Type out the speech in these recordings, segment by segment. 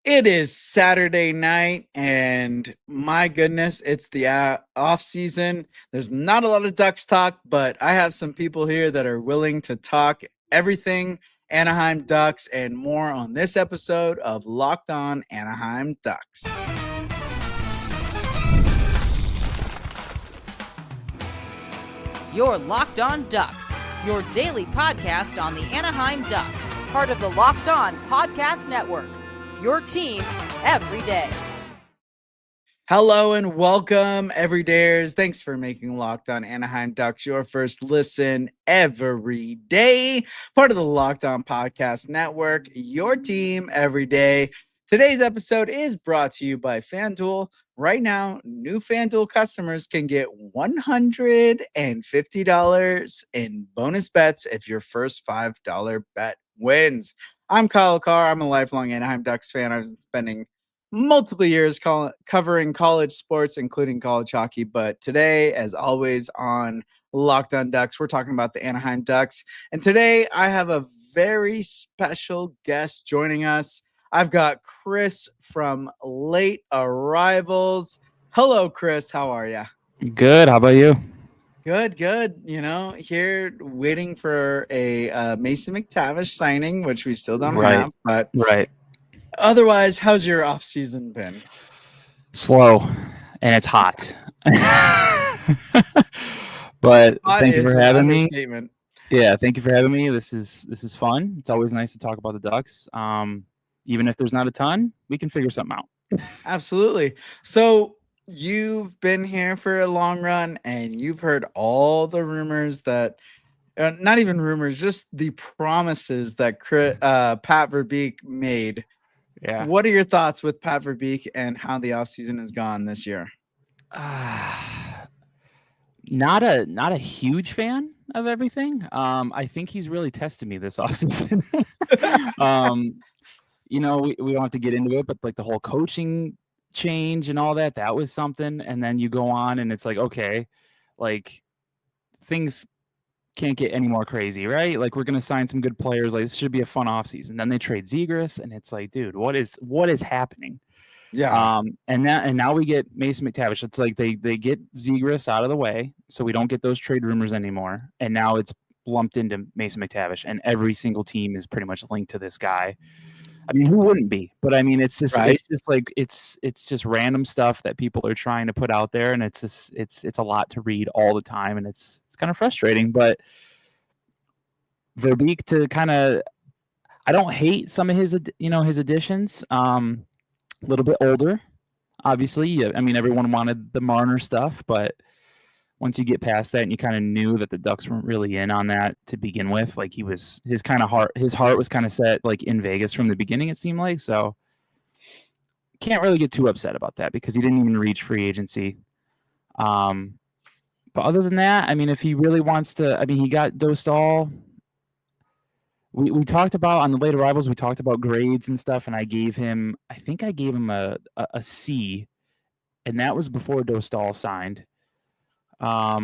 It is Saturday night, and my goodness, it's the off season. There's not a lot of Ducks talk, but I have some people here that are willing to talk everything Anaheim Ducks and more on this episode of Locked On Anaheim Ducks. You're Locked On Ducks, your daily podcast on the Anaheim Ducks, part of the Locked On Podcast Network. Your team every day. Hello and welcome, everydayers. Thanks for making Locked On Anaheim Ducks your first listen every day. Part of the Locked On Podcast Network, your team every day. Today's episode is brought to you by FanDuel. Right now, new FanDuel customers can get $150 in bonus bets if your first $5 bet wins. I'm Kyle Carr. I'm a lifelong Anaheim Ducks fan. I've been spending multiple years covering college sports, including college hockey. But today, as always on Locked On Ducks, we're talking about the Anaheim Ducks. And today I have a very special guest joining us. I've got Chris from Late Arrivals. Hello, Chris. How are you? Good. How about you? Good. You know, here waiting for a Mason McTavish signing, which we still don't have. But right. Otherwise, how's your off season been? Slow, and it's hot. But thank you for having me. Yeah, thank you for having me. This is fun. It's always nice to talk about the Ducks. Even if there's not a ton, we can figure something out. Absolutely. So you've been here for a long run, and you've heard all the rumors that. Not even rumors, just the promises that Pat Verbeek made. Yeah. What are your thoughts with Pat Verbeek and how the offseason has gone this year? Not a huge fan of everything. I think he's really tested me this offseason. We don't have to get into it, but like the whole coaching change and all that was something. And then you go on and it's like, okay, like things can't get any more crazy, right? Like we're gonna sign some good players. Like this should be a fun offseason. Then they trade Zegras, and it's like, dude, what is happening? Yeah. And now we get Mason McTavish. It's like they get Zegras out of the way, so we don't get those trade rumors anymore. And now it's lumped into Mason McTavish, and every single team is pretty much linked to this guy. I mean, who wouldn't be? But I mean, it's just it's just random stuff that people are trying to put out there, and it's a lot to read all the time, and it's kind of frustrating. But Verbeek to kind of, I don't hate some of his additions. A little bit older, obviously. I mean, everyone wanted the Marner stuff, but once you get past that and you kind of knew that the Ducks weren't really in on that to begin with, like his heart was kind of set like in Vegas from the beginning, it seemed like. So can't really get too upset about that because he didn't even reach free agency. But other than that, I mean, if he really wants to, I mean, he got Dostal. We talked about on the Late Arrivals, we talked about grades and stuff, and I think I gave him a C, and that was before Dostal signed. I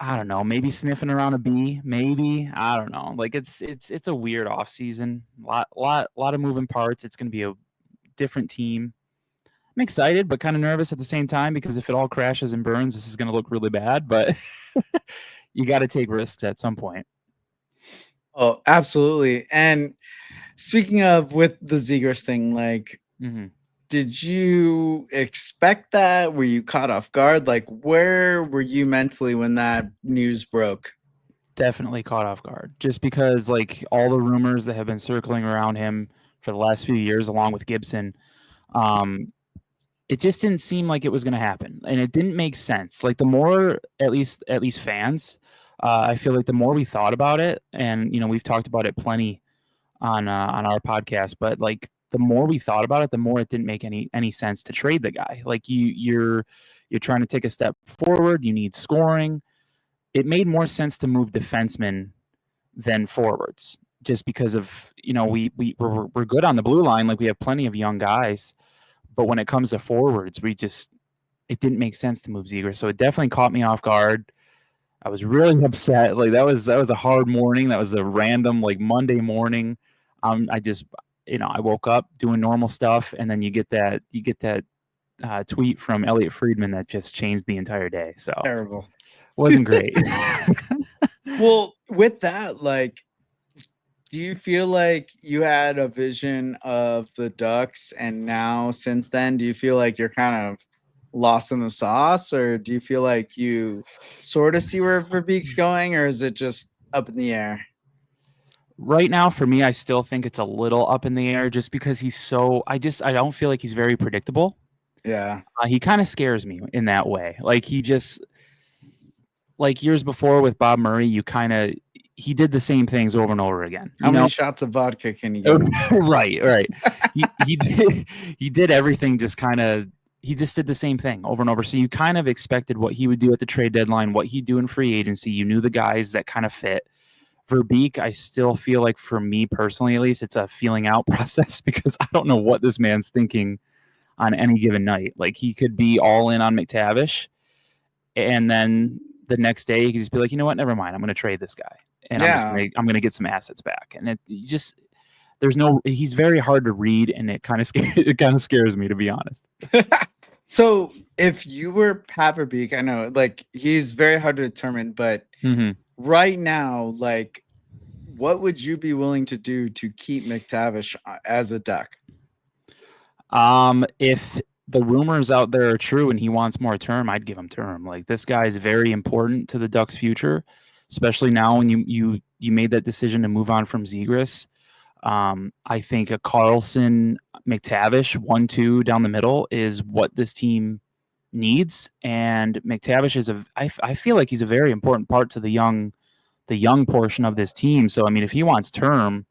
don't know, maybe sniffing around a B, maybe. I don't know. Like it's a weird off season. Lot of moving parts. It's going to be a different team. I'm excited, but kind of nervous at the same time because if it all crashes and burns, this is going to look really bad. But you got to take risks at some point. Oh, absolutely. And speaking of with the Zegras thing, like. Mm-hmm. Did you expect that? Were you caught off guard? Like, where were you mentally when that news broke? Definitely caught off guard. Just because, like, all the rumors that have been circling around him for the last few years, along with Gibson, it just didn't seem like it was going to happen. And it didn't make sense. Like, the more, at least fans, I feel like the more we thought about it, and, we've talked about it plenty on our podcast, but, like, the more we thought about it, the more it didn't make any sense to trade the guy. Like you're trying to take a step forward. You need scoring. It made more sense to move defensemen than forwards, just because of we're good on the blue line. Like we have plenty of young guys, but when it comes to forwards, it didn't make sense to move Zegras. So it definitely caught me off guard. I was really upset. Like that was a hard morning. That was a random like Monday morning. I woke up doing normal stuff, and then you get that tweet from Elliot Friedman that just changed the entire day. So Terrible. Wasn't great. Well, with that, like, do you feel like you had a vision of the Ducks, and now since then, do you feel like you're kind of lost in the sauce, or do you feel like you sort of see where Verbeek's going, or is it just up in the air? Right now, for me, I still think it's a little up in the air just because he's so. I don't feel like he's very predictable. Yeah. He kind of scares me in that way. Like like years before with Bob Murray, he did the same things over and over again. How many shots of vodka can you get? Right. He did everything just kind of. He just did the same thing over and over. So you kind of expected what he would do at the trade deadline, what he'd do in free agency. You knew the guys that kind of fit. Verbeek, I still feel like, for me personally at least, it's a feeling out process because I don't know what this man's thinking on any given night. Like, he could be all in on McTavish, and then the next day he could just be like, you know what, never mind, I'm going to trade this guy, and I'm going to get some assets back. And he's very hard to read, and it kind of scares me, to be honest. So if you were Pat Verbeek, I know, like, he's very hard to determine, but right now, like, what would you be willing to do to keep McTavish as a Duck? If the rumors out there are true and he wants more term, I'd give him term. Like, this guy is very important to the Ducks' future, especially now when you made that decision to move on from Zegras. I think a Carlsson McTavish 1-2 down the middle is what this team needs, and McTavish I feel like he's a very important part to the young portion of this team. So I mean, if he wants term,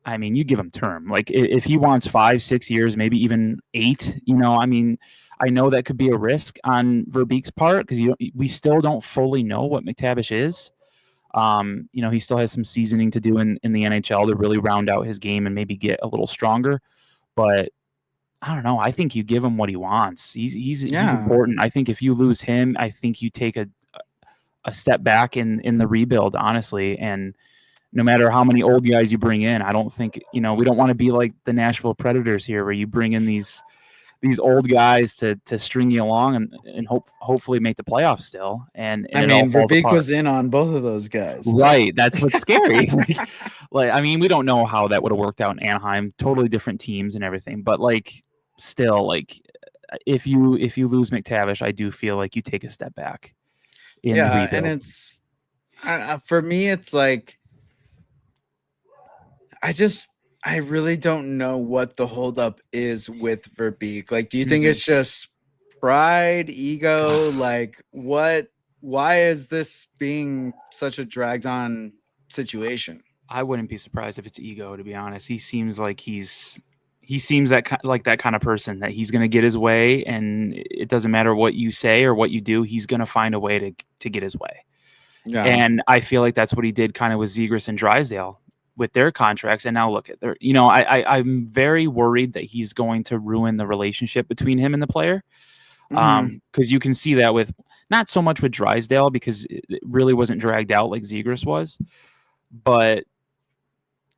I mean, you give him term. Like, if he wants 5-6 years, maybe even 8, I mean, I know that could be a risk on Verbeek's part because we still don't fully know what McTavish is. He still has some seasoning to do in the NHL to really round out his game and maybe get a little stronger. But I don't know. I think you give him what he wants. He's important. I think if you lose him, I think you take a step back in the rebuild, honestly. And no matter how many old guys you bring in, I don't think, we don't want to be like the Nashville Predators here, where you bring in these old guys to string you along and hopefully make the playoffs still. And I mean, Verbeek was in on both of those guys. Right. That's what's scary. I mean, we don't know how that would have worked out in Anaheim. Totally different teams and everything. But still, if you lose McTavish, I do feel like you take a step back. And it's for me, it's like, I really don't know what the holdup is with Verbeek. Like, do you think it's just pride, ego? Like, why is this being such a dragged on situation? I wouldn't be surprised if it's ego, to be honest. He seems like he seems that kind of person that he's going to get his way, and it doesn't matter what you say or what you do, he's going to find a way to get his way. Yeah. And I feel like that's what he did kind of with Zegras and Drysdale with their contracts. And now look at their, I'm very worried that he's going to ruin the relationship between him and the player. Because you can see that with, not so much with Drysdale because it really wasn't dragged out like Zegras was, but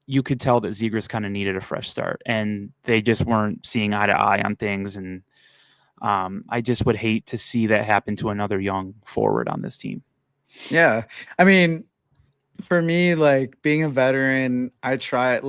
you could tell that Zegras kind of needed a fresh start and they just weren't seeing eye to eye on things. And I just would hate to see that happen to another young forward on this team. Yeah. I mean, for me, like, being a veteran, I kind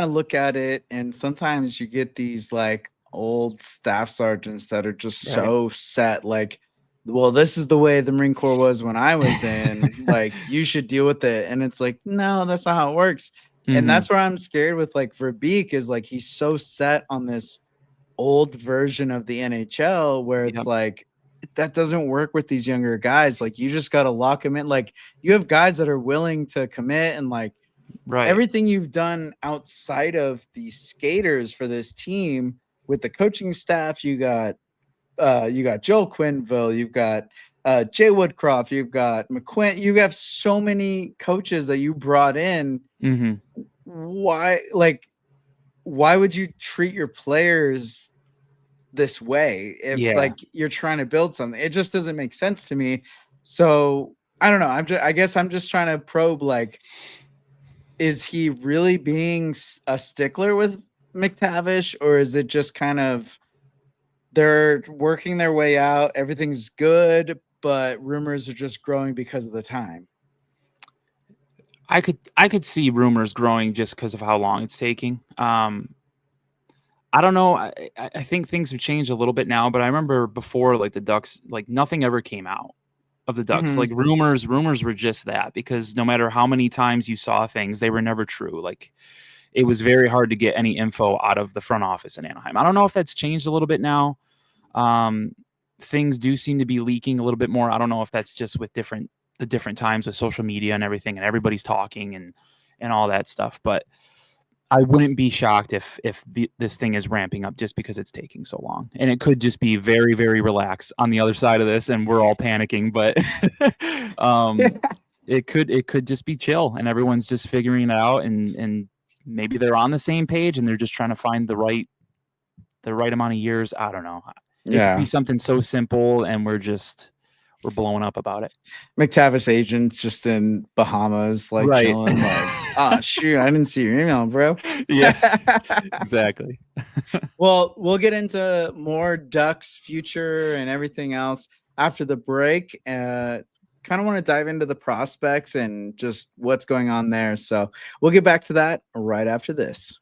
of look at it, and sometimes you get these like old staff sergeants that are just so set, like, well, this is the way the Marine Corps was when I was in, like, you should deal with it. And it's like, no, that's not how it works. And that's where I'm scared with, like, Verbeek is, like, he's so set on this old version of the NHL where it's like, that doesn't work with these younger guys. Like, you just got to lock them in. Like, you have guys that are willing to commit, and like everything you've done outside of the skaters for this team with the coaching staff, you got Joel Quenneville, you've got Jay Woodcroft, you've got McQuinn, you have so many coaches that you brought in. Why would you treat your players this way if like you're trying to build something? It just doesn't make sense to me. So I don't know. I guess I'm just trying to probe, like, is he really being a stickler with McTavish, or is it just kind of they're working their way out, everything's good, but rumors are just growing because of the time? I could see rumors growing just because of how long it's taking. I don't know. I think things have changed a little bit now, but I remember before, like the Ducks, like nothing ever came out of the Ducks. Like rumors were just that, because no matter how many times you saw things, they were never true. Like it was very hard to get any info out of the front office in Anaheim. I don't know if that's changed a little bit now. Things do seem to be leaking a little bit more. I don't know if that's just with the different times with social media and everything, and everybody's talking and all that stuff. But I wouldn't be shocked if this thing is ramping up just because it's taking so long. And it could just be very, very relaxed on the other side of this, and we're all panicking. But it could just be chill, and everyone's just figuring it out, and maybe they're on the same page, and they're just trying to find the right amount of years. I don't know. It could be something so simple, and we're blowing up about it. McTavish agent's just in Bahamas, like Right. chilling, like, oh shoot, I didn't see your email, bro. Yeah, exactly. Well, we'll get into more Ducks future and everything else after the break. Kind of want to dive into the prospects and just what's going on there. So we'll get back to that right after this.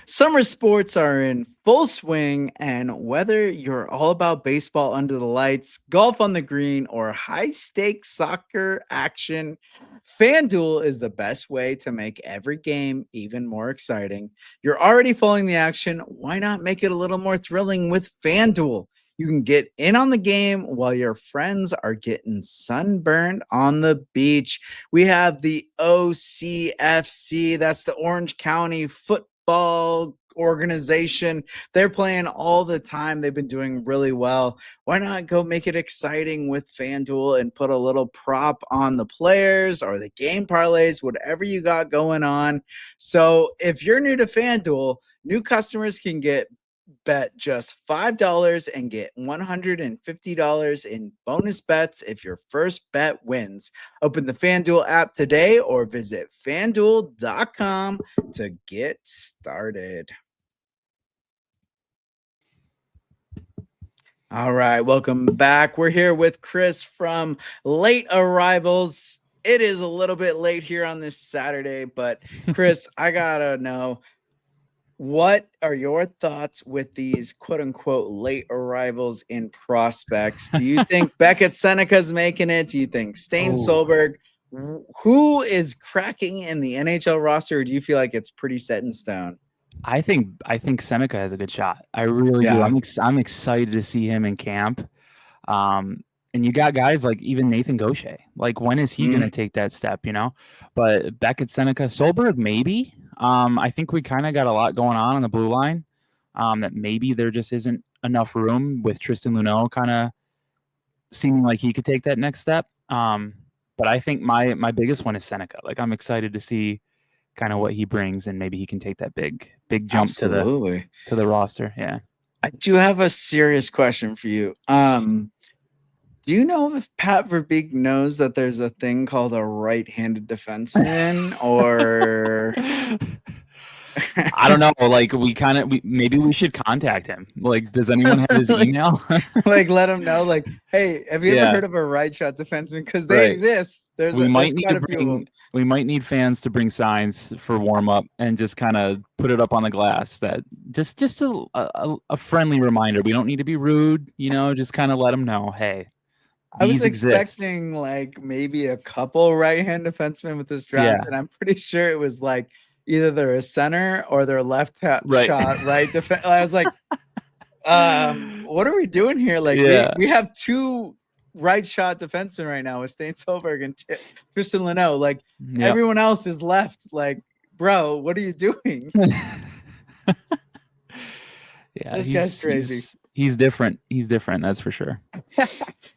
Summer sports are in full swing, and whether you're all about baseball under the lights, golf on the green, or high stakes soccer action, FanDuel is the best way to make every game even more exciting. You're already following the action. Why not make it a little more thrilling with FanDuel? You can get in on the game while your friends are getting sunburned on the beach. We have the OCFC, that's the Orange County Football Organization. They're playing all the time. They've been doing really well. Why not go make it exciting with FanDuel and put a little prop on the players or the game parlays, whatever you got going on? So if you're new to FanDuel, new customers can bet just $5 and get $150 in bonus bets if your first bet wins. Open the FanDuel app today or visit fanduel.com to get started. All right, welcome back. We're here with Chris from Late Arrivals. It is a little bit late here on this Saturday, but Chris, I gotta know, what are your thoughts with these quote unquote late arrivals in prospects? Do you think Beckett Sennecke's making it? Do you think Stain Solberg? Who is cracking in the NHL roster? Or do you feel like it's pretty set in stone? I think Sennecke has a good shot. I really do. I'm excited to see him in camp. And you got guys like even Nathan Gaucher. Like, when is he going to take that step, you know? But Beckett, Sennecke, Solberg, maybe. I think we kind of got a lot going on the blue line, that maybe there just isn't enough room with Tristan Luneau kind of seeming like he could take that next step. But I think my biggest one is Sennecke. Like, I'm excited to see kind of what he brings, and maybe he can take that big jump to the roster. Yeah. I do have a serious question for you. Do you know if Pat Verbeek knows that there's a thing called a right-handed defenseman, or I don't know. Like, maybe we should contact him. Like, does anyone have his email? Like, let him know. Like, hey, have you ever heard of a right shot defenseman? Because they exist. There's quite a few of them. We might need fans to bring signs for warm up and just kind of put it up on the glass. That just a friendly reminder. We don't need to be rude, you know. Just kind of let them know, hey. I was expecting like maybe a couple right-hand defensemen with this draft, and I'm pretty sure it was like either they're a center or they're left shot right defense. I was like, what are we doing here? Like, we have two right shot defensemen right now with Stain Solberg and Tristan Luneau. Like, everyone else is left. Like, bro, what are you doing? This guy's crazy. He's different. He's different. That's for sure.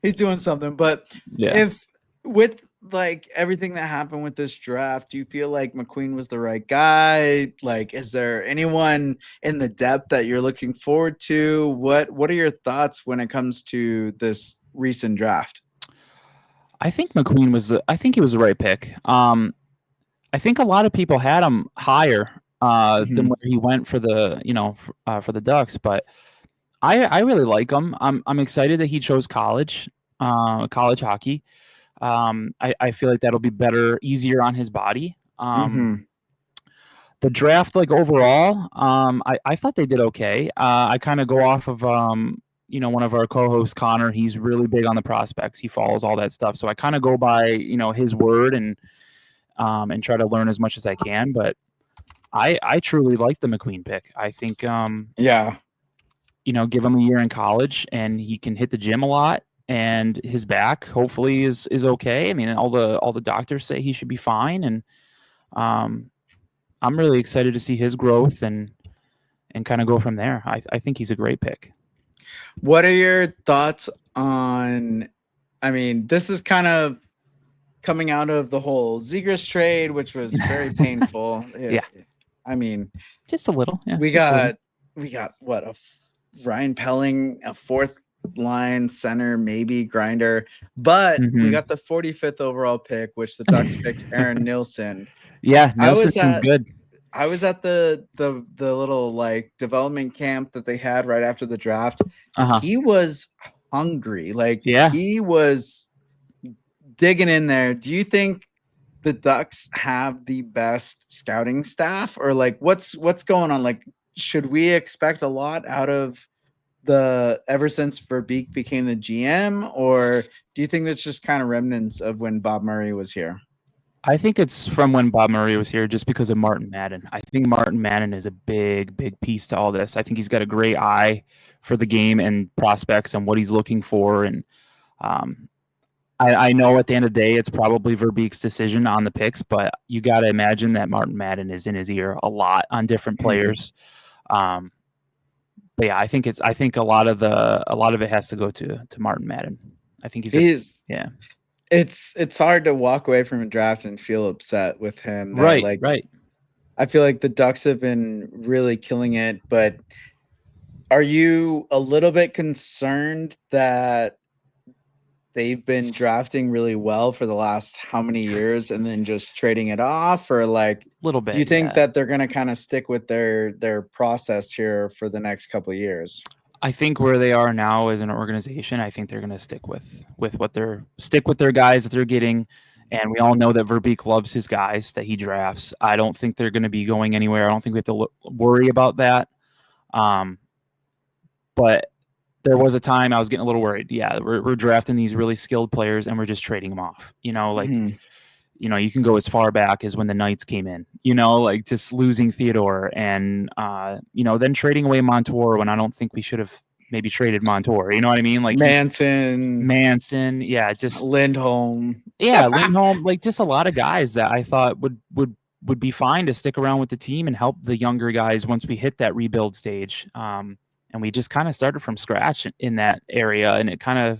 He's doing something. But if with like everything that happened with this draft, do you feel like McQueen was the right guy? Like, is there anyone in the depth that you're looking forward to? What are your thoughts when it comes to this recent draft? I think McQueen was he was the right pick. I think a lot of people had him higher than where he went for the for the Ducks, but I really like him. I'm excited that he chose college hockey. I feel like that'll be better, easier on his body. The draft, like overall, I thought they did okay. I kind of go off of one of our co-hosts, Connor. He's really big on the prospects. He follows all that stuff, so I kind of go by his word and try to learn as much as I can. But I truly like the McQueen pick. I think give him a year in college and he can hit the gym a lot, and his back hopefully is okay. I mean, all the doctors say he should be fine, and I'm really excited to see his growth and kind of go from there. I think he's a great pick. What are your thoughts on, I mean, this is kind of coming out of the whole Zegras trade, which was very painful. Yeah. I mean, just a little. Yeah, we got what, Ryan Pelling, a fourth line center, maybe grinder, but we got the 45th overall pick, which the Ducks picked Aaron Nilsson. Yeah, Nilsson seems good. I was at the little like development camp that they had right after the draft. He was hungry. Like he was digging in there. Do you think the Ducks have the best scouting staff, or like what's going on? Like, should we expect a lot out of ever since Verbeek became the GM, or do you think that's just kind of remnants of when Bob Murray was here? I think it's from when Bob Murray was here, just because of Martin Madden. I think Martin Madden is a big piece to all this. I think he's got a great eye for the game and prospects and what he's looking for. And I know at the end of the day, it's probably Verbeek's decision on the picks, but you got to imagine that Martin Madden is in his ear a lot on different players. But yeah, I think a lot of it has to go to Martin Madden. I think he's yeah. It's hard to walk away from a draft and feel upset with him. Right. I feel like the Ducks have been really killing it, but are you a little bit concerned that they've been drafting really well for the last how many years and then just trading it off, or like a little bit? Do you think that they're going to kind of stick with their process here for the next couple of years? I think where they are now as an organization, I think they're going to stick with their guys that they're getting. And we all know that Verbeek loves his guys that he drafts. I don't think they're going to be going anywhere. I don't think we have to worry about that. But there was a time I was getting a little worried. Yeah, we're drafting these really skilled players and we're just trading them off. You can go as far back as when the Knights came in, like just losing Theodore and, then trading away Montour when I don't think we should have maybe traded Montour. You know what I mean? Like Manson. Yeah. Just Lindholm. Yeah. Lindholm, like just a lot of guys that I thought would be fine to stick around with the team and help the younger guys once we hit that rebuild stage. And we just kind of started from scratch in that area. And it kind of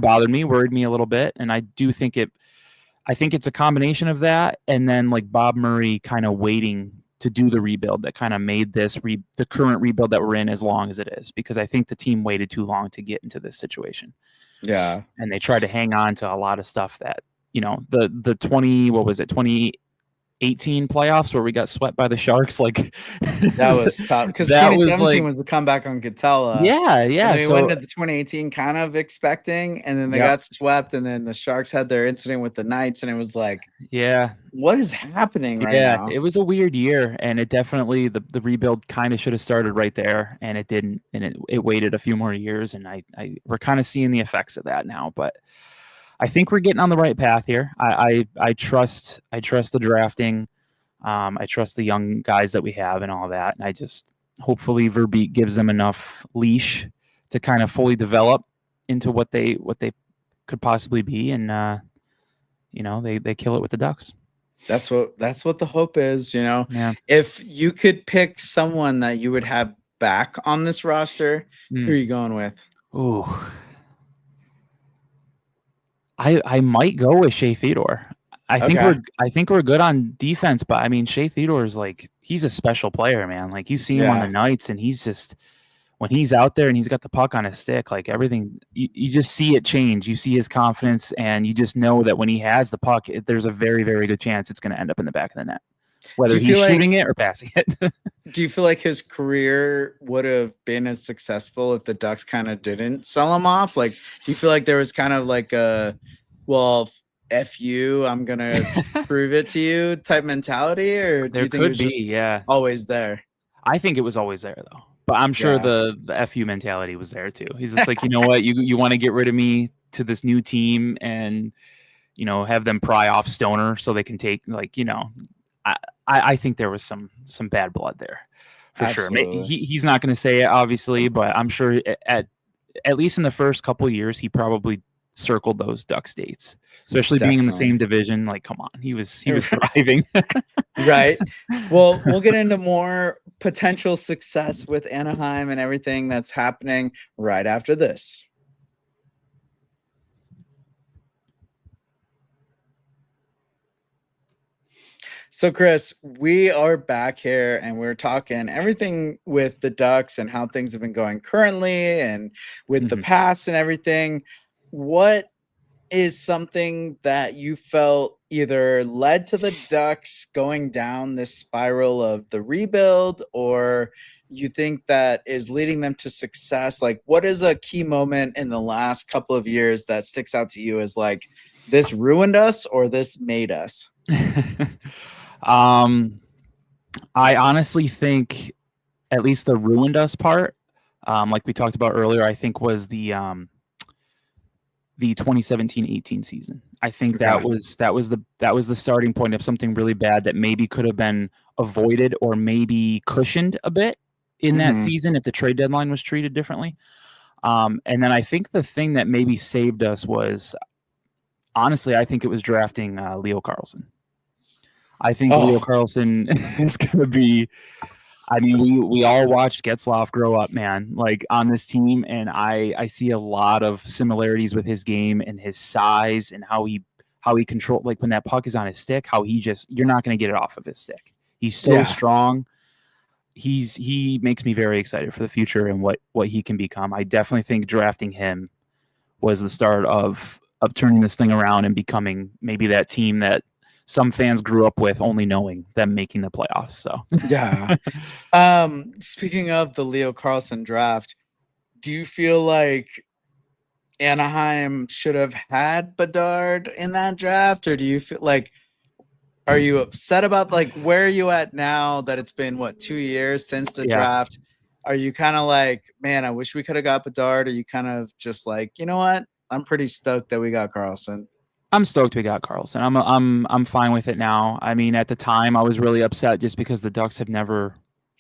bothered me, worried me a little bit. And I do think I think it's a combination of that, and then like Bob Murray kind of waiting to do the rebuild that kind of made this the current rebuild that we're in as long as it is, because I think the team waited too long to get into this situation. Yeah, and they tried to hang on to a lot of stuff that the 2018 playoffs where we got swept by the Sharks, like that was tough because 2017 was the comeback on Catella. Yeah. And we went into the 2018 kind of expecting, and then they got swept, and then the Sharks had their incident with the Knights, and it was like, what is happening right now? It was a weird year, and it definitely the rebuild kind of should have started right there, and it didn't, and it waited a few more years, and we're kind of seeing the effects of that now, but I think we're getting on the right path here. I trust the drafting. I trust the young guys that we have and all that. And I just hopefully Verbeek gives them enough leash to kind of fully develop into what they could possibly be, and they kill it with the Ducks. That's what the hope is. Yeah. If you could pick someone that you would have back on this roster, who are you going with? Ooh. I might go with Shea Theodore. I think we're good on defense, but I mean Shea Theodore is like, he's a special player, man. Like you see him on the Knights, and he's just when he's out there and he's got the puck on his stick, like everything, you just see it change. You see his confidence, and you just know that when he has the puck, there's a very, very good chance it's going to end up in the back of the net, whether he's shooting it or passing it. Do you feel like his career would have been as successful if the Ducks kind of didn't sell him off? Like, do you feel like there was kind of like a, well, F you, I'm going to prove it to you type mentality? Or do you think it was just always there? I think it was always there, though. But I'm sure the FU mentality was there too. He's just like, you know what, you want to get rid of me to this new team and, you know, have them pry off Stoner so they can take, like, you know, I think there was some bad blood there for sure. He's not going to say it, obviously, but I'm sure at least in the first couple of years, he probably circled those Ducks dates, especially being in the same division. Like, come on, he was thriving. Right. Well, we'll get into more potential success with Anaheim and everything that's happening right after this. So, Chris, we are back here and we're talking everything with the Ducks and how things have been going currently and with the past and everything. What is something that you felt either led to the Ducks going down this spiral of the rebuild, or you think that is leading them to success? Like, what is a key moment in the last couple of years that sticks out to you as like, this ruined us or this made us? I honestly think at least the ruined us part, like we talked about earlier, I think was the 2017-18 season. I think that was the starting point of something really bad that maybe could have been avoided or maybe cushioned a bit in that season if the trade deadline was treated differently. And then I think the thing that maybe saved us was, honestly, I think it was drafting Leo Carlsson. I think Leo Carlsson is going to be, I mean, we all watched Getzlaf grow up, man, like on this team. And I see a lot of similarities with his game and his size and how he controls, like when that puck is on his stick, how you're not going to get it off of his stick. He's so strong. He makes me very excited for the future and what he can become. I definitely think drafting him was the start of turning this thing around and becoming maybe that team that some fans grew up with, only knowing them making the playoffs. So yeah. Speaking of the Leo Carlsson draft, do you feel like Anaheim should have had Bedard in that draft, or do you feel like, are you upset about like where are you at now that it's been 2 years since the draft? Are you kind of like, man, I wish we could have got Bedard? Or you kind of just like, you know what, I'm pretty stoked that we got Carlsson? I'm stoked we got Carlsson. I'm fine with it now. I mean, at the time, I was really upset just because the Ducks have never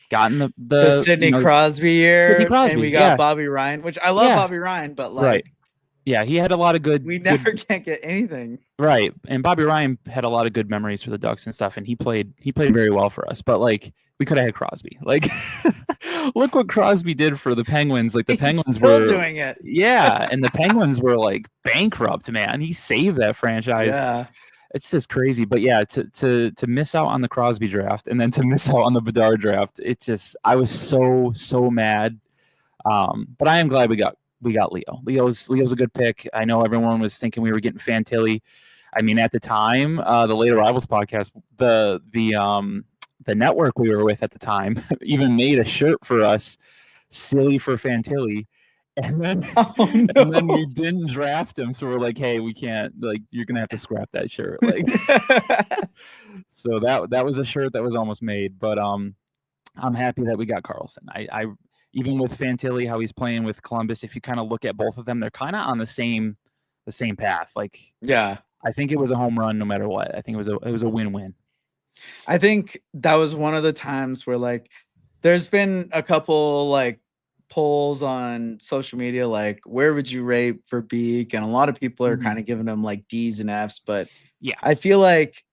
gotten the Sidney Crosby year, and we got Bobby Ryan, which I love Bobby Ryan, but like, yeah, he had a lot of good. We never can't get anything right, and Bobby Ryan had a lot of good memories for the Ducks and stuff, and he played very well for us. But like, we could have had Crosby. Like, look what Crosby did for the Penguins. Like the Penguins were doing it. Yeah, and the Penguins were like bankrupt, man. He saved that franchise. Yeah, it's just crazy. But yeah, to miss out on the Crosby draft and then to miss out on the Bedard draft, I was so mad. But I am glad we got Leo. Leo's a good pick. I know everyone was thinking we were getting Fantilli. I mean, at the time, the Later Rivals podcast, the network we were with at the time even made a shirt for us, silly for Fantilli. And then, and then we didn't draft him. So we're like, hey, we can't, like, you're going to have to scrap that shirt. Like, so that was a shirt that was almost made, but, I'm happy that we got Carlsson. I even with Fantilli, how he's playing with Columbus, if you kind of look at both of them, they're kind of on the same path. Like, yeah, I think it was a home run no matter what. I think it was a win-win. I think that was one of the times where like there's been a couple like polls on social media, like where would you rate Verbeek, and a lot of people are kind of giving him like D's and F's, but yeah, I feel like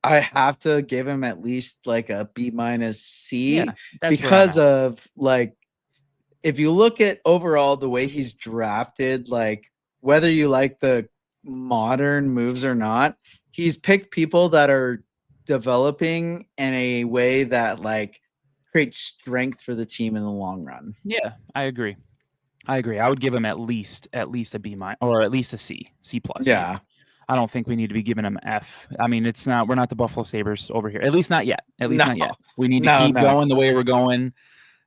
I have to give him at least like a B- C because of like, if you look at overall the way he's drafted, like whether you like the modern moves or not, he's picked people that are developing in a way that like create strength for the team in the long run. Yeah, I agree. I would give him at least a B- or at least a C plus. Yeah. Maybe. I don't think we need to be giving him F. I mean, we're not the Buffalo Sabres over here. At least not yet. Not yet. We need to keep going the way we're going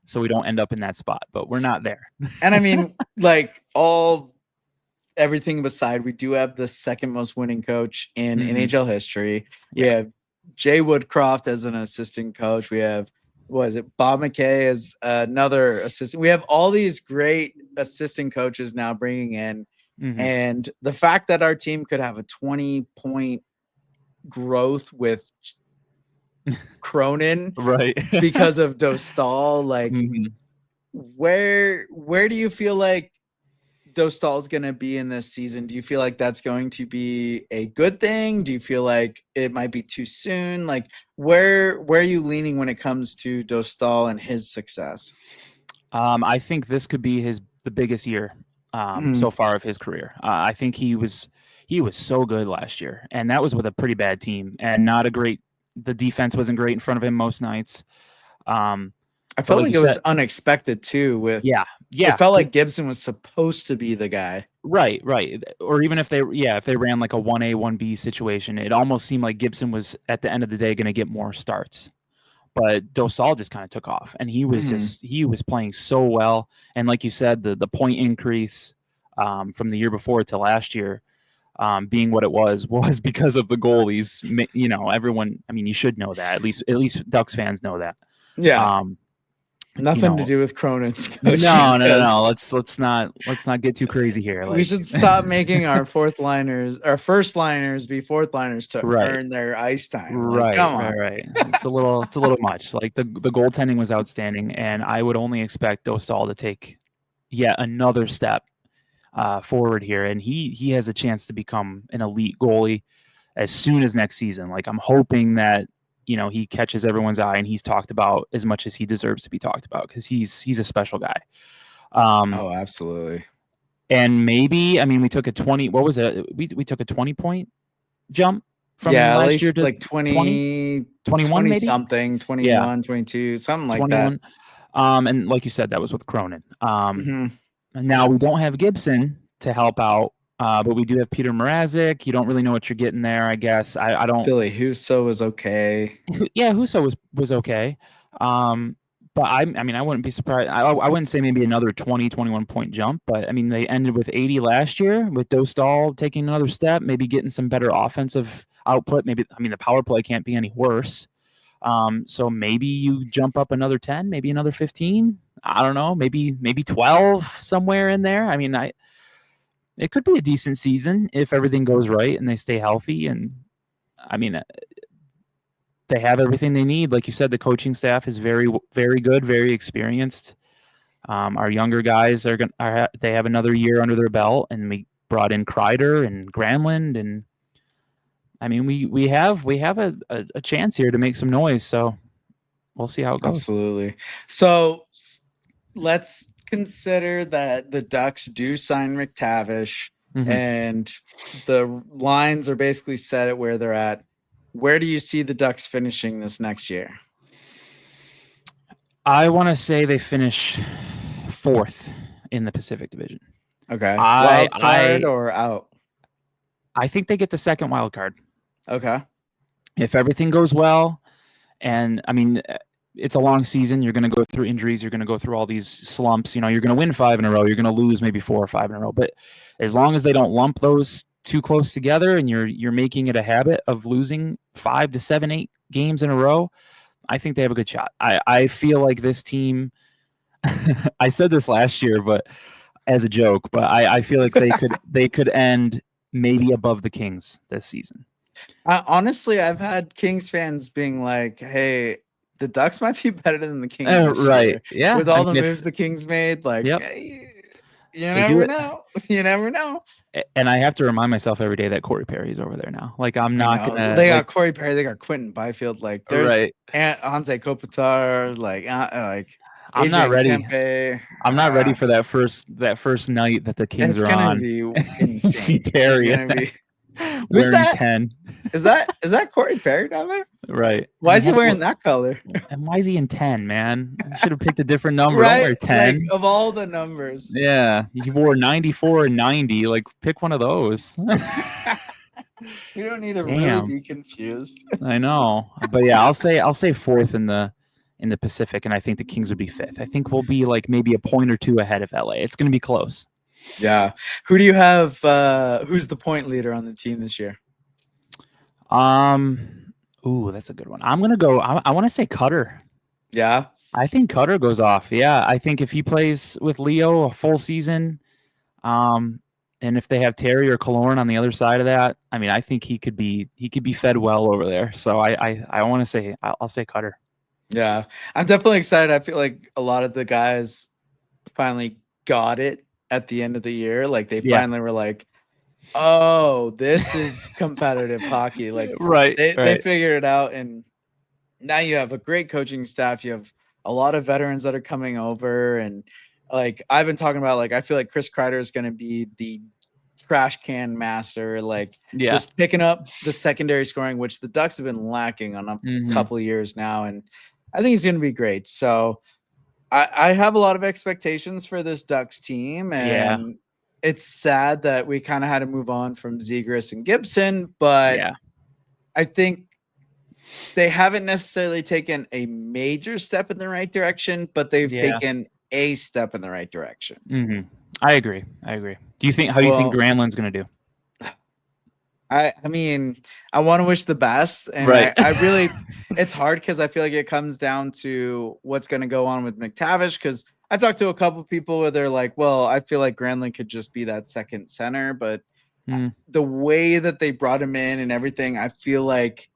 so we don't end up in that spot, but we're not there. And I mean, everything beside, we do have the second most winning coach in NHL history. We have Jay Woodcroft as an assistant coach. We have, Bob McKay as another assistant. We have all these great assistant coaches now bringing in. And the fact that our team could have a 20-point growth with Cronin right because of Dostal, where do you feel like Dostal is going to be in this season? Do you feel like that's going to be a good thing? Do you feel like it might be too soon? Like, where are you leaning when it comes to Dostal and his success? I think this could be the biggest year so far of his career. I think he was so good last year, and that was with a pretty bad team and the defense wasn't great in front of him most nights. I felt like it was unexpected too. It felt like Gibson was supposed to be the guy. Right. Or even if they ran like a 1A, 1B situation, it almost seemed like Gibson was at the end of the day going to get more starts. But Dostal just kind of took off, and he was he was playing so well. And like you said, the point increase from the year before to last year, being what it was because of the goalies. You know, everyone. I mean, you should know that. At least Ducks fans know that. Yeah. Nothing to do with Cronin's coaching. No. Let's not get too crazy here. We should stop making our first liners be fourth liners to earn their ice time. Right. It's a little much. Like the goaltending was outstanding, and I would only expect Dostal to take yet another step forward here, and he has a chance to become an elite goalie as soon as next season. Like, I'm hoping that he catches everyone's eye and he's talked about as much as he deserves to be talked about, because he's a special guy. Oh, absolutely. And maybe, I mean, we took a 20. What was it? We took a 20-point jump from last year to like 20, 21, maybe something, 21, 22, something like 21. That. And like you said, that was with Cronin. Now we don't have Gibson to help out. But we do have Peter Mrazek. You don't really know what you're getting there, I guess. I don't. Billy Husso was okay. Yeah, Husso was okay. But I mean, I wouldn't be surprised. I wouldn't say maybe another 20, 21-point jump. But I mean, they ended with 80 last year with Dostal taking another step, maybe getting some better offensive output. Maybe, I mean, the power play can't be any worse. So maybe you jump up another 10, maybe another 15. I don't know, maybe 12 somewhere in there. I mean, it could be a decent season if everything goes right and they stay healthy. And I mean, they have everything they need. Like you said, the coaching staff is very, very good, very experienced. Our younger guys they have another year under their belt, and we brought in Kreider and Granlund, and I mean, we have a chance here to make some noise. So we'll see how it goes. Absolutely. So let's consider that the Ducks do sign McTavish, and the lines are basically set at where they're at. Where do you see the Ducks finishing this next year? I want to say they finish 4th in the Pacific Division. Okay. Wild card or out? I think they get the second wild card. Okay. If everything goes well, and I mean, it's a long season. You're going to go through injuries. You're going to go through all these slumps. You're going to win 5 in a row. You're going to lose maybe 4 or 5 in a row. But as long as they don't lump those too close together, and you're making it a habit of losing 5 to 7, 8 games in a row, I think they have a good shot. I feel like this team. I said this last year, but as a joke. But I feel like they could end maybe above the Kings this season. Honestly, I've had Kings fans being like, "Hey, the Ducks might be better than the Kings." Right? Yeah. With all the moves the Kings made, like, hey, you never know. You never know. And I have to remind myself every day that Corey Perry's over there now. Like, I'm not gonna. They got Corey Perry. They got Quentin Byfield. Like, there's Anze Kopitar. Like I'm not ready. Kempe. I'm not ready for that first night that the Kings are on. It's gonna be insane. Perry. Who's that? 10. Is that Corey Perry down there? Right. Why And is he wearing that color? And why is he in 10, man? You should have picked a different number. Don't Right? wear Like 10. of all the numbers. Yeah. You wore 94 and 90. Like, pick one of those. You don't need to really Damn. be confused. I know. But yeah, I'll say fourth in the Pacific, and I think the Kings would be fifth. I think we'll be like maybe a point or two ahead of LA. It's gonna be close. Yeah. Who do you have? Who's the point leader on the team this year? Ooh, that's a good one. I'm gonna go. I want to say Cutter. Yeah. I think Cutter goes off. Yeah, I think if he plays with Leo a full season, and if they have Terry or Killorn on the other side of that, I mean, I think he could be fed well over there. So I want to say I'll say Cutter. Yeah. I'm definitely excited. I feel like a lot of the guys finally got it at the end of the year. Like they finally were like, oh, this is competitive hockey. Like they figured it out, and now you have a great coaching staff. You have a lot of veterans that are coming over, and like I've been talking about, like I feel like Chris Kreider is going to be the trash can master, like just picking up the secondary scoring, which the Ducks have been lacking on a couple of years now, and I think he's going to be great. So I have a lot of expectations for this Ducks team, and it's sad that we kind of had to move on from Zegras and Gibson, but I think they haven't necessarily taken a major step in the right direction, but they've taken a step in the right direction. I agree. Do you think how do you think Granlund's going to do? I mean, I want to wish the best, and I really, it's hard because I feel like it comes down to what's going to go on with McTavish. Because I talked to a couple of people where they're like, "Well, I feel like Granlund could just be that second center," but the way that they brought him in and everything, I feel like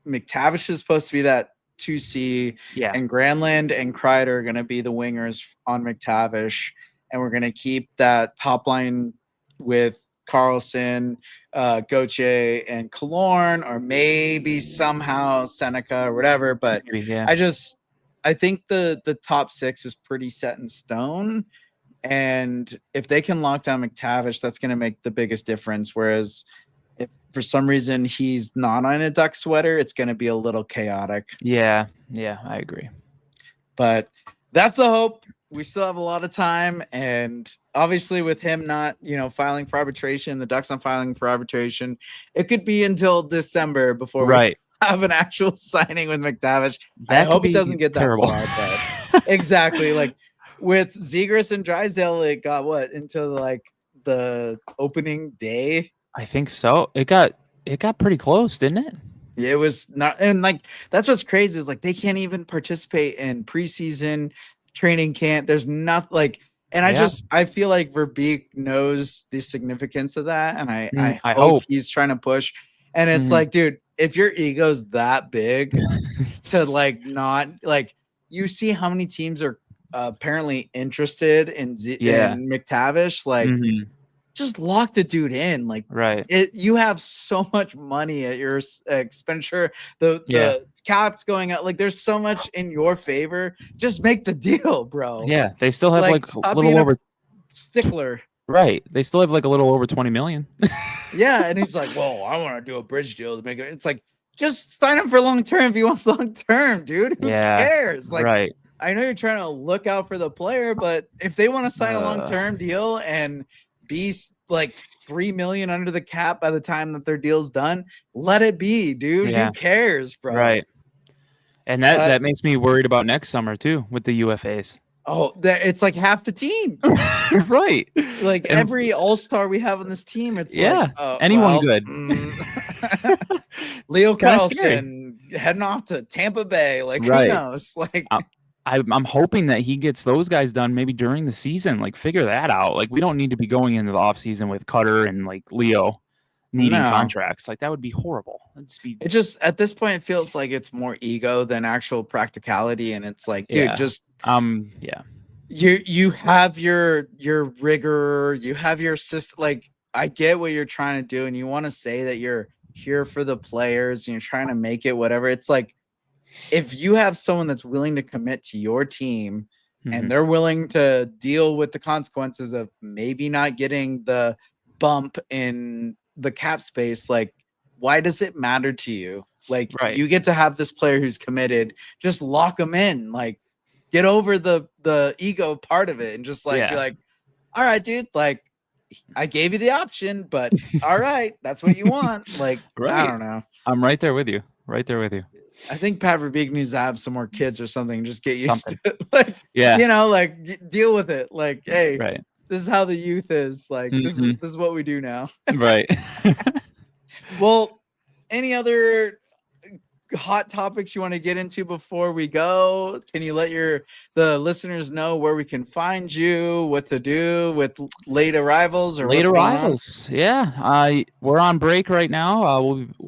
McTavish is supposed to be that 2C, and Granlund and Kreider are going to be the wingers on McTavish, and we're going to keep that top line with Carlsson, Gauthier, and Killorn, or maybe somehow Sennecke or whatever. But I think the top six is pretty set in stone. And if they can lock down McTavish, that's going to make the biggest difference. Whereas if for some reason he's not on a Duck sweater, it's going to be a little chaotic. Yeah, I agree. But that's the hope. We still have a lot of time, and obviously with him not, filing for arbitration, the Ducks not filing for arbitration, it could be until December before we have an actual signing with McTavish. I hope it doesn't get that far, but exactly. Like with Zegras and Drysdale, it got into like the opening day. I think so. It got pretty close, didn't it? Yeah, it was not, and like that's what's crazy is like they can't even participate in preseason training camp. There's not like, and I feel like Verbeek knows the significance of that, and I hope he's trying to push. And it's like, dude, if your ego's that big to like not like, you see how many teams are apparently interested in McTavish, like. Just lock the dude in, like you have so much money at your expenditure, the cap's going out, like there's so much in your favor, just make the deal, bro. They still have like a little over stickler, they still have like a little over 20 million. And he's like, well, I want to do a bridge deal to make it. It's like, just sign him for long term if he wants long term, dude. Who cares? Like I know you're trying to look out for the player, but if they want to sign a long term deal and be like 3 million under the cap by the time that their deal's done, let it be, dude. Who cares, bro? And that makes me worried about next summer too with the UFAs. Oh, it's like half the team. Like every all-star we have on this team, it's like anyone good. Leo Carlsson heading off to Tampa Bay, like who knows? Like I'm hoping that he gets those guys done maybe during the season. Like figure that out. Like we don't need to be going into the offseason with Cutter and like Leo needing contracts. Like that would be horrible. It just at this point it feels like it's more ego than actual practicality, and it's like, dude, just you have your rigor, you have your system. Like I get what you're trying to do, and you want to say that you're here for the players and you're trying to make it whatever. It's like, if you have someone that's willing to commit to your team and they're willing to deal with the consequences of maybe not getting the bump in the cap space, like why does it matter to you? Like Right. you get to have this player who's committed, just lock him in, like get over the ego part of it and just like be Yeah. like, all right, dude, like I gave you the option, but all right, that's what you want. Like, I Right. don't know. I'm right there with you. Right there with you. I think Pat Verbeek needs to have some more kids or something. Just get used Something. to it. Like, Yeah. you know, like deal with it. Like, hey, Right. this is how the youth is. Like, this Mhm. is what we do now. Right. Well, any other hot topics you want to get into before we go? Can you let the listeners know where we can find you, what to do with late arrivals or Late what's going on? arrivals. Yeah. We're on break right now.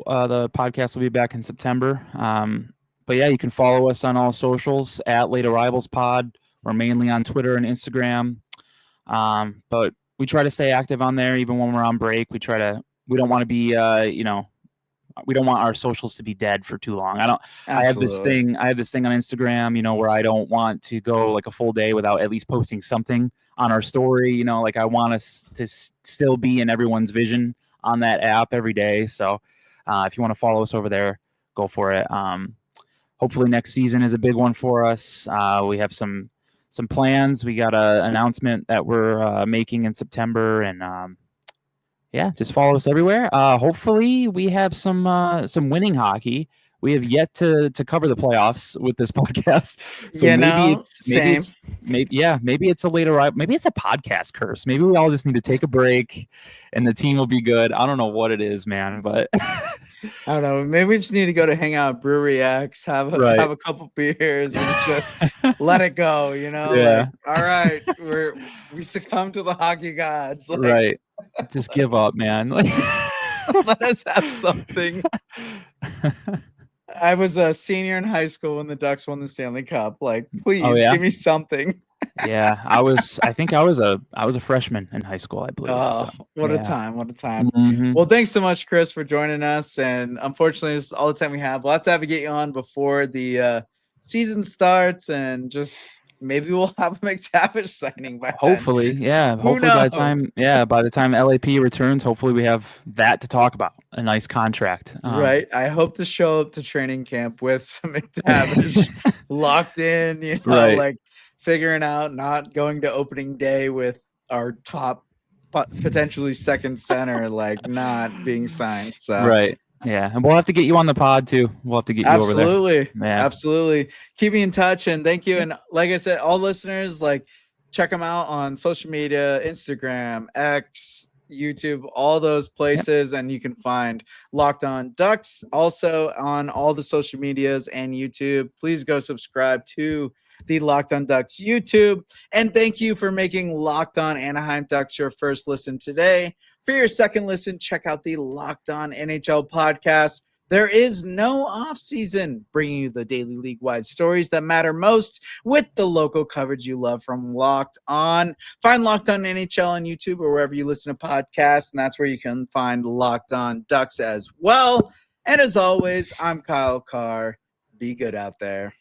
The podcast will be back in September. But yeah, you can follow us on all socials at Late Arrivals Pod. We're mainly on Twitter and Instagram. But we try to stay active on there even when we're on break. We don't want to be we don't want our socials to be dead for too long. I have this thing on Instagram, where I don't want to go like a full day without at least posting something on our story. Like I want us to still be in everyone's vision on that app every day. So if you want to follow us over there, go for it. Hopefully next season is a big one for us. We have some plans. We got an announcement that we're making in September, and yeah, just follow us everywhere. Hopefully we have some winning hockey. We have yet to cover the playoffs with this podcast. So maybe it's a later arrival. Maybe it's a podcast curse. Maybe we all just need to take a break and the team will be good. I don't know what it is, man, but I don't know. Maybe we just need to go to hang out at Brewery X, have a couple beers and just let it go, Yeah. Like, all right, we succumb to the hockey gods. Like, right. Just give up, man. let us have something. I was a senior in high school when the Ducks won the Stanley Cup. Like, please give me something. Yeah, I think I was a freshman in high school, I believe. Oh, so, what a time. What a time. Mhm. Well, thanks so much, Chris, for joining us. And unfortunately, this is all the time we have. We'll have to get you on before the season starts, and just maybe we'll have a McTavish signing by then. Hopefully, yeah. Hopefully by the time LAP returns, hopefully we have that to talk about. A nice contract. Right. I hope to show up to training camp with some McTavish locked in, Right. like figuring out not going to opening day with our top potentially second center, like not being signed. So right. Yeah. And we'll have to get you on the pod too. We'll have to get you over there. Yeah. Absolutely. Keep me in touch, and thank you. And like I said, all listeners, like check them out on social media, Instagram, X, YouTube, all those places. And you can find Locked On Ducks also on all the social medias and YouTube. Please go subscribe to the Locked On Ducks YouTube. And thank you for making Locked On Anaheim Ducks your first listen today. For your second listen, check out the Locked On NHL podcast. There is no offseason, bringing you the daily league-wide stories that matter most with the local coverage you love from Locked On. Find Locked On NHL on YouTube or wherever you listen to podcasts, and that's where you can find Locked On Ducks as well. And as always, I'm Kyle Carr. Be good out there.